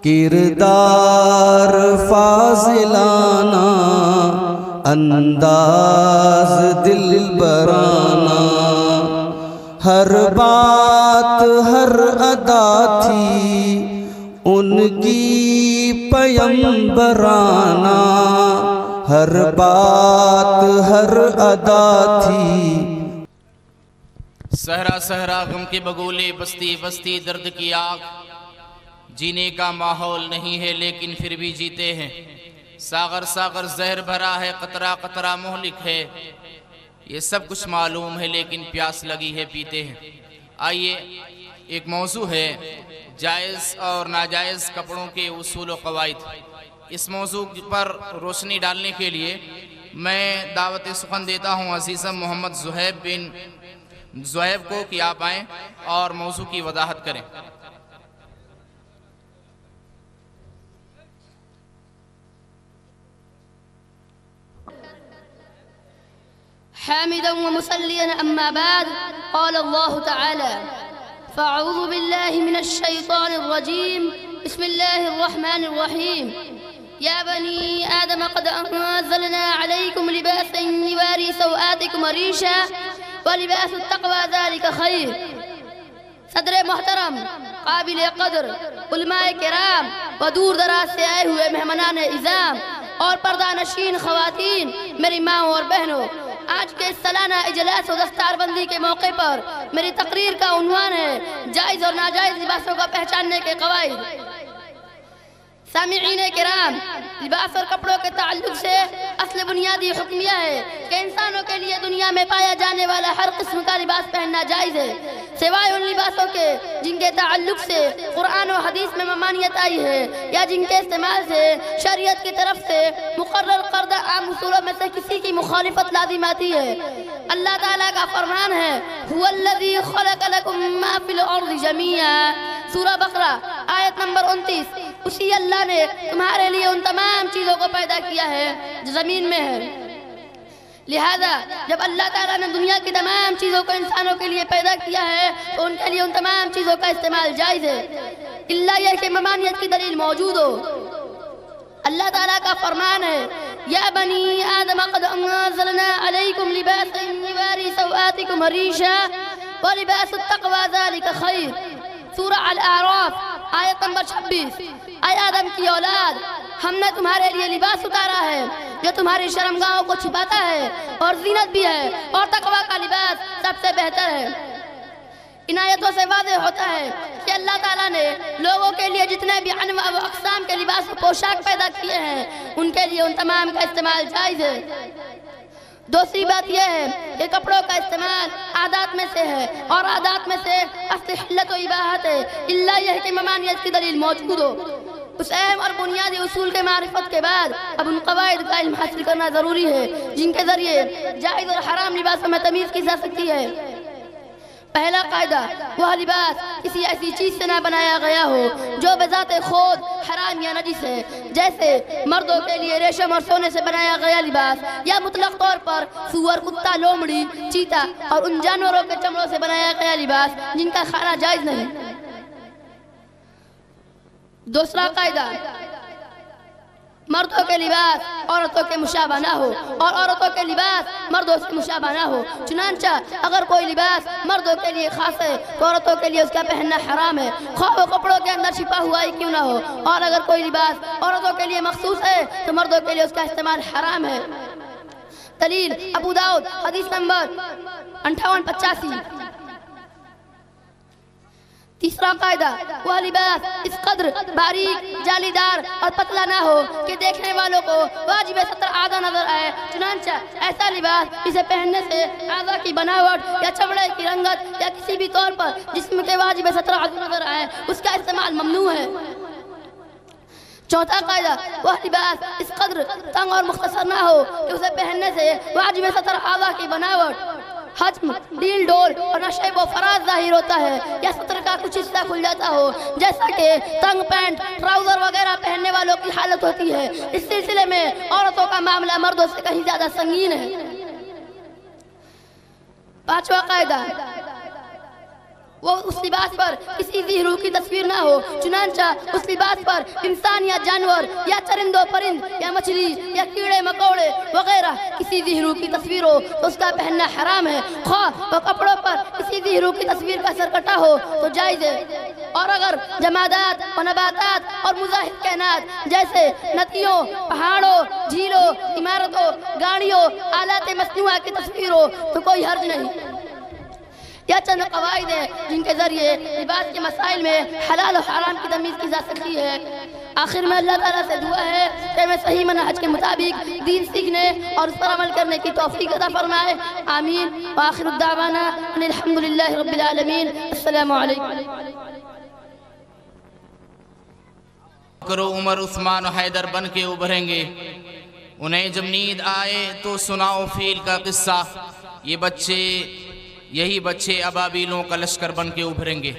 کردار فاضلانہ، انداز دل برانا، ہر بات ہر ادا تھی ان کی پیمبرانہ، ہر بات ہر ادا تھی۔ صحرا صحرا غم کے بگولے، بستی بستی درد کی آگ، جینے کا ماحول نہیں ہے لیکن پھر بھی جیتے ہیں، ساغر ساغر زہر بھرا ہے، قطرہ قطرہ مہلک ہے، یہ سب کچھ معلوم ہے لیکن پیاس لگی ہے پیتے ہیں۔ آئیے ایک موضوع ہے جائز اور ناجائز کپڑوں کے اصول و قواعد، اس موضوع پر روشنی ڈالنے کے لیے میں دعوت سخن دیتا ہوں عزیزم محمد زہیب بن زہیب کو کہ آپ آئیں اور موضوع کی وضاحت کریں۔ حامدا ومصليا أما بعد، قال الله تعالى: فأعوذ بالله من الشيطان الرجيم، بسم الله الرحمن الرحيم. يا بني آدم قد أنزلنا عليكم لباسا يواري سوآتكم ريشا ولباس التقوى ذلك خير۔ صدر محترم، قابل قدر علماء کرام و دور دراز سے آئے ہوئے مہمانان اعظام اور پردہ نشین خواتین، میری ماں اور بہنوں، آج کے سالانہ اجلاس و دستار بندی کے موقع پر میری تقریر کا عنوان ہے جائز اور ناجائز لباسوں کا پہچاننے کے قواعد۔ سامعین کرام، لباس اور کپڑوں کے تعلق سے اصل بنیادی حکم یہ ہے کہ انسانوں کے لیے دنیا میں پایا جانے والا ہر قسم کا لباس پہننا جائز ہے، سوائے ان لباسوں کے جن کے تعلق سے قرآن و حدیث میں ممانعت آئی ہے یا جن کے استعمال سے شریعت کی طرف سے مقرر کردہ عام اصولوں میں سے کسی کی مخالفت لازم آتی ہے۔ اللہ تعالیٰ کا فرمان ہے هُوَ الَّذِي خَلَقَ لَكُم مَّا فِي الْأَرْضِ جَمِيعًا، سورہ بقرہ آیت نمبر 29۔ اسی اللہ نے تمہارے لیے ان تمام چیزوں کو پیدا کیا ہے جو زمین میں ہے، لہذا جب اللہ تعالیٰ نے دنیا کی تمام چیزوں کو انسانوں کے لیے پیدا کیا ہے تو ان کے لیے ان تمام چیزوں کا استعمال جائز ہے، اللہ یہ کہ ممانعت کی دلیل موجود ہو۔ اللہ تعالیٰ کا فرمان ہے یا بنی آدم قد انزلنا علیکم لباسا یواری سوآتکم ریشا ولباس التقوی ذلک خیر، سورہ الاعراف آیت نمبر 26۔ اے آدم کی اولاد، ہم نے تمہارے لیے لباس اتارا ہے جو تمہاری شرمگاہوں کو چھپاتا ہے اور زینت بھی ہے، اور تقوی کا لباس سب سے بہتر ہے۔ ان آیتوں سے واضح ہوتا ہے کہ اللہ تعالیٰ نے لوگوں کے لیے جتنے بھی انواع و اقسام کے لباس و پوشاک پیدا کیے ہیں ان کے لیے ان تمام کا استعمال جائز ہے۔ دوسری بات یہ ہے کہ کپڑوں کا استعمال عادات میں سے ہے اور عادات میں سے اصل حلت و اباحت ہے، اللہ یہ کہ ممانعت کی دلیل موجود ہو۔ اس اہم اور بنیادی اصول کے معرفت کے بعد اب ان قواعد کا علم حاصل کرنا ضروری ہے جن کے ذریعے جائز اور حرام لباسوں میں تمیز کی جا سکتی ہے۔ پہلا قاعدہ، وہ لباس کسی ایسی چیز سے نہ بنایا گیا ہو جو بذات خود حرام یا نجس ہے، جیسے مردوں کے لیے ریشم اور سونے سے بنایا گیا لباس یا مطلق طور پر سور، کتا، لومڑی، چیتا اور ان جانوروں کے چمڑوں سے بنایا گیا لباس جن کا کھانا جائز نہیں۔ دوسرا قاعدہ، مردوں کے لباس عورتوں کے مشابہ نہ ہو اور عورتوں کے لباس مردوں سے مشابہ نہ ہو، چنانچہ اگر کوئی لباس مردوں کے لیے خاص ہے تو عورتوں کے لیے اس کا پہننا حرام ہے، خواہ وہ کپڑوں کے اندر چھپا ہوا ہی کیوں نہ ہو، اور اگر کوئی لباس عورتوں کے لیے مخصوص ہے تو مردوں کے لیے اس کا استعمال حرام ہے۔ دلیل ابو داؤد حدیث نمبر 5885۔ تیسرا قاعدہ، وہ لباس اس قدر باریک، جالی دار اور پتلا نہ ہو کہ دیکھنے والوں کو واجب ستر اعضاء نظر آئے، چنانچہ ایسا لباس جسے پہننے سے اعضاء کی بناوٹ یا چمڑے کی رنگت یا کسی بھی طور پر جسم کے واجب ستر اعضاء نظر آئے اس کا استعمال ممنوع ہے۔ چوتھا قاعدہ، وہ لباس اس قدر تنگ اور مختصر نہ ہو کہ اسے پہننے سے واجب ستر اعضاء کی بناوٹ، حجم، ڈیل ڈول اور نشیب و فراز ظاہر ہوتا ہے یا سطر کا کچھ حصہ کھل جاتا ہو، جیسا کہ تنگ پینٹ، ٹراؤزر وغیرہ پہننے والوں کی حالت ہوتی ہے۔ اس سلسلے میں عورتوں کا معاملہ مردوں سے کہیں زیادہ سنگین ہے۔ پانچواں قاعدہ، وہ اس لباس پر کسی ذی روح کی تصویر نہ ہو، چنانچہ اس لباس پر انسان یا جانور یا چرند و پرند یا مچھلی یا کیڑے مکوڑے وغیرہ کسی ذی روح کی تصویر ہو تو اس کا پہننا حرام ہے، خواہ وہ کپڑوں پر کسی ذی روح کی تصویر کا سرکٹا ہو تو جائز ہے۔ اور اگر جمادات و نباتات اور مزاحم کائنات جیسے ندیوں، پہاڑوں، جھیلوں، عمارتوں، گاڑیوں، آلات مصنوعہ کی تصویر ہو تو کوئی حرج نہیں۔ یہ چند قواعد ہیں جن کے ذریعے لباس کے مسائل میں حلال و حرام کی تمیز کی جا سکتی ہے۔ آخر میں اللہ تعالیٰ سے دعا ہے کہ ہمیں صحیح منہج کے مطابق دین سیکھنے اور اس پر عمل کرنے کی توفیق عطا فرمائے، آمین۔ وآخر الدعوانا ان الحمدللہ رب العالمین۔ السلام علیکم۔ کرو عمر عثمان و حیدر بن کے ابھریں گے، انہیں جب نیند آئے تو سناؤ فیل کا قصہ، یہی بچے ابابیلوں کا لشکر بن کے ابھریں گے۔